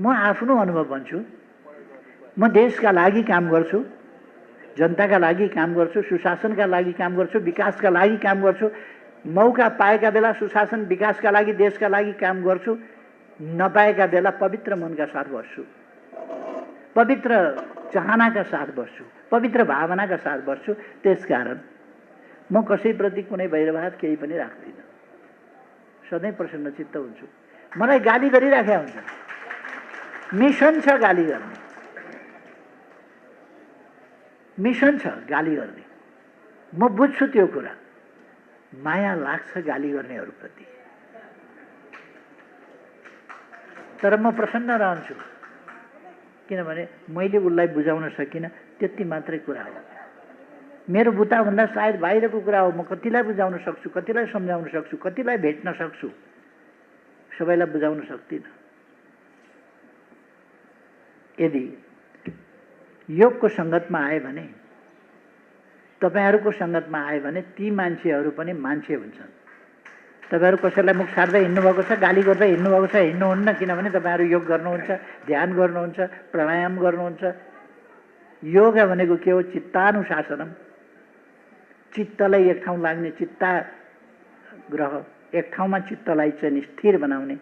म आफ्नो अनुभव भन्छु। म देशका लागि काम गर्छु, जनताका लागि काम गर्छु, सुशासनका लागि काम गर्छु, विकासका लागि काम गर्छु। मौका पाएका बेला सुशासन विकासका लागि देशका लागि काम गर्छु, नपाएका बेला पवित्र मनका साथ बस्छु, पवित्र चाहनाका साथ बस्छु, पवित्र भावनाका साथ बस्छु। त्यसकारण म कसैप्रति कुनै वैरभाव केही पनि राख्दिनँ, सधैँ प्रसन्नचित्त हुन्छु। मलाई गाली गरिराखेका हुन्छ, मिसन छ गाली गर्ने, मिसन छ गाली गर्ने। म बुझ्छु त्यो कुरा, माया लाग्छ गाली गर्नेहरूप्रति, तर म प्रसन्न रहन्छु किनभने मैले उसलाई बुझाउन सकिनँ, त्यति मात्रै कुरा हो। मेरो बुताभन्दा सायद बाहिरको कुरा हो। म कतिलाई बुझाउन सक्छु, कतिलाई सम्झाउन सक्छु, कतिलाई भेट्न सक्छु, सबैलाई बुझाउन सक्दिनँ। यदि योगको सङ्गतमा आए भने, तपाईहरूको सङ्गतमा आए भने ती मान्छेहरू पनि मान्छे हुन्छन्। तपाईहरू कसैलाई मुख सार्दै हिँड्नुभएको छ, गाली गर्दै हिँड्नुभएको छ, हिँड्नुहुन्न, किनभने तपाईहरू योग गर्नुहुन्छ, ध्यान गर्नुहुन्छ, प्राणायाम गर्नुहुन्छ। योग भनेको के हो? चित्तानुशासनम। चित्तलाई एक ठाउँ लाग्ने, चित्ताग्रह, एक ठाउँमा चित्तलाई चाहिँ स्थिर बनाउने,